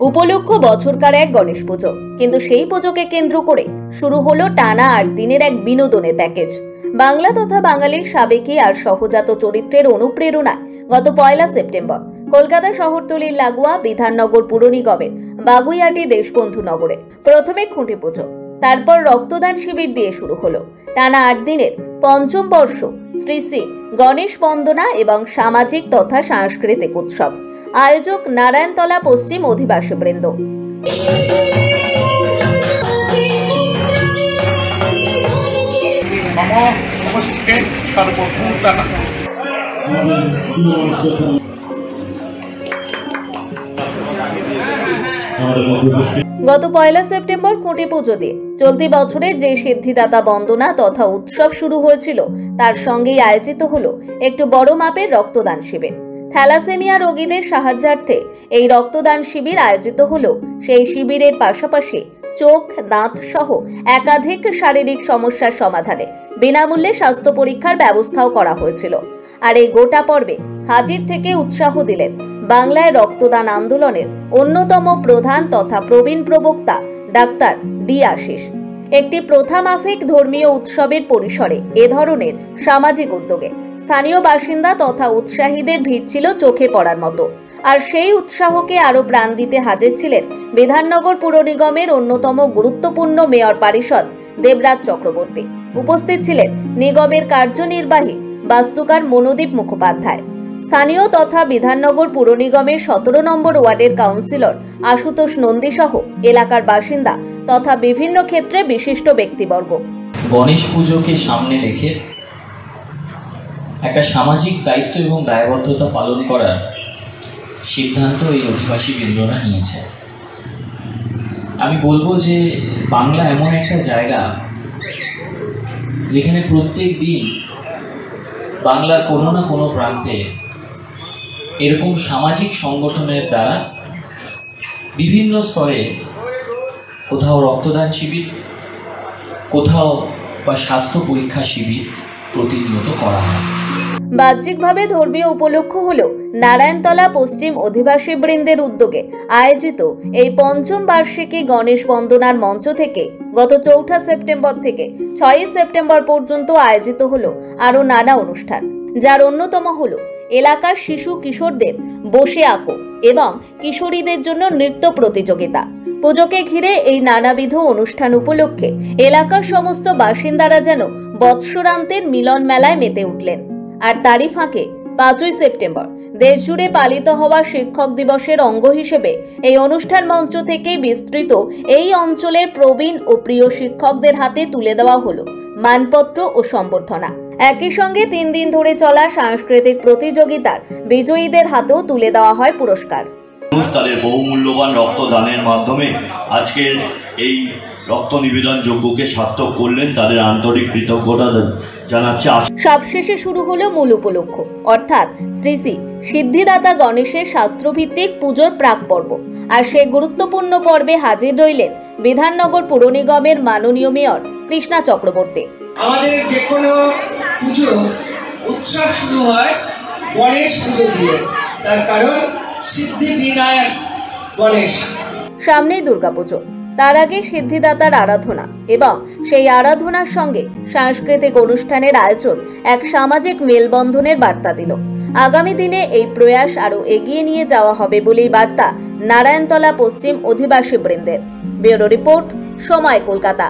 উপলক্ষ বছরকার এক গণেশ পুজো, কিন্তু সেই পুজোকে কেন্দ্র করে শুরু হলো টানা 8 দিনের এক বিনোদনের প্যাকেজ। বাংলা তথা বাঙালির সাবেকি আর সহজাত চরিত্রের অনুপ্রেরণায় গত 1 সেপ্টেম্বর কলকাতা শহরতলির লাগোয়া বিধাননগর পুর নিগমের বাগুইআটি দেশবন্ধু নগরে প্রথমে খুঁটি পুজো, তারপর রক্তদান শিবির দিয়ে শুরু হলো টানা 8 দিনের পঞ্চম বর্ষ শ্রী শ্রী গণেশ বন্দনা এবং সামাজিক তথা সাংস্কৃতিক উৎসব। আয়োজক নারায়ণতলা পশ্চিম অধিবাসী বৃন্দ। গত 1 সেপ্টেম্বর খুঁটি পুজো দিয়ে চলতি বছরের যে সিদ্ধিদাতা বন্দনা তথা উৎসব শুরু হয়েছিল, তার সঙ্গেই আয়োজিত হলো একটু বড় মাপের রক্তদান শিবির। থ্যালাসেমিয়া রোগীদের সাহায্যার্থে এই রক্তদান শিবির আয়োজিত হলো। সেই শিবিরের পাশাপাশি চোখ, দাঁত সহ একাধিক শারীরিক সমস্যার সমাধানে বিনামূল্যে স্বাস্থ্য পরীক্ষার ব্যবস্থাও করা হয়েছিল। আর এই গোটা পর্বে হাজির থেকে উৎসাহ দিলেন বাংলায় রক্তদান আন্দোলনের অন্যতম প্রধান তথা প্রবীণ প্রবক্তা ডাক্তার ডি আশিস। একটি প্রথামাফিক ধর্মীয় উৎসবের পরিসরে এ ধরনের সামাজিক উদ্যোগে স্থানীয় বাসিন্দা তথা উৎসাহীদের ভিড় ছিল চোখে পড়ার মতো। আর সেই উৎসাহকে আরো প্রাণ দিতে হাজির ছিলেন বিধাননগর পুর নিগমের অন্যতম গুরুত্বপূর্ণ মেয়র পরিষদ দেবরাজ চক্রবর্তী। উপস্থিত ছিলেন নিগমের কার্যনির্বাহী বাস্তুকার মনোদীপ মুখোপাধ্যায়, স্থানীয় তথা বিধাননগর পুর নিগমের 17 নম্বর ওয়ার্ডের কাউন্সিলর আশুতোষ নন্দী সহ এলাকার বাসিন্দা তথা বিভিন্ন ক্ষেত্রে বিশিষ্ট ব্যক্তিবর্গ। গণেশ পুজোকে সামনে রেখে একটা সামাজিক দায়িত্ব এবং দায়বদ্ধতা পালন করার সিদ্ধান্ত এই অধিবাসী বৃন্দরা নিয়েছে। আমি বলবো যে বাংলা এমন একটা জায়গা যেখানে প্রত্যেক দিন বাংলার কোনো না কোনো প্রান্তে এরকম সামাজিক সংগঠনের দ্বারা বিভিন্ন স্তরে কোথাও রক্তদান শিবির, কোথাও বা স্বাস্থ্য পরীক্ষা শিবির প্রতিনিয়ত করা হয়। বাহ্যিকভাবে ধর্মীয় উপলক্ষ হল নারায়ণতলা পশ্চিম অধিবাসী বৃন্দের উদ্যোগে আয়োজিত এই পঞ্চম বার্ষিকী গণেশ বন্দনার মঞ্চ থেকে গত 4 সেপ্টেম্বর থেকে 6 সেপ্টেম্বর পর্যন্ত আয়োজিত হলো আরো নানা অনুষ্ঠান, যার অন্যতম হলো এলাকার শিশু কিশোরদের বসে আঁকো এবং কিশোরীদের জন্য নৃত্য প্রতিযোগিতা। পুজোকে ঘিরে এই নানাবিধ অনুষ্ঠান উপলক্ষে এলাকার সমস্ত বাসিন্দারা যেন বৎসরান্তের মিলন মেলায় মেতে উঠলেন। আর তারই ফাঁকে 5 সেপ্টেম্বর দেশজুড়ে পালিত হওয়া শিক্ষক দিবসের অঙ্গ হিসেবে এই অনুষ্ঠান মঞ্চ থেকে বিস্তৃত এই অঞ্চলের প্রবীণ ও প্রিয় শিক্ষকদের হাতে তুলে দেওয়া হলো মানপত্র ও সম্বর্ধনা। একই সঙ্গে 3 দিন ধরে চলা সাংস্কৃতিক প্রতিযোগিতার বিজয়ীদের হাতেও তুলে দেওয়া হয় পুরস্কার। তাদের বহুমূল্যবান রক্তদানের মাধ্যমে আজকের এই রক্ত নিবেদন যজ্ঞকে সার্থক করলেন, তাদের আন্তরিক কৃতজ্ঞতা জানাচ্ছি। সবশেষে শুরু হলো মূল উপলক্ষ, অর্থাৎ শ্রী শ্রী সিদ্ধিদাতা গণেশের শাস্ত্রভিত্তিক পুজোর প্রাক পর্ব। আর সেই গুরুত্বপূর্ণ পর্বে হাজির রইলেন বিধাননগর পুর নিগমের মাননীয় মেয়র কৃষ্ণা চক্রবর্তী। আমাদের যে কোনো পুজো উৎসব শুরু হয় গণেশ পুজো দিয়ে, তার কারণ সিদ্ধি বিনায়ক গণেশ। সামনেই দুর্গাপুজো, তার আগে সিদ্ধিদাতার আরাধনা এবং সেই আরাধনার সঙ্গে সাংস্কৃতিক অনুষ্ঠানের আয়োজন এক সামাজিক মেলবন্ধনের বার্তা দিল। আগামী দিনে এই প্রয়াস আরো এগিয়ে নিয়ে যাওয়া হবে বলেই বার্তা নারায়ণতলা পশ্চিম অধিবাসী বৃন্দের। ব্যুরো রিপোর্ট, সময় কলকাতা।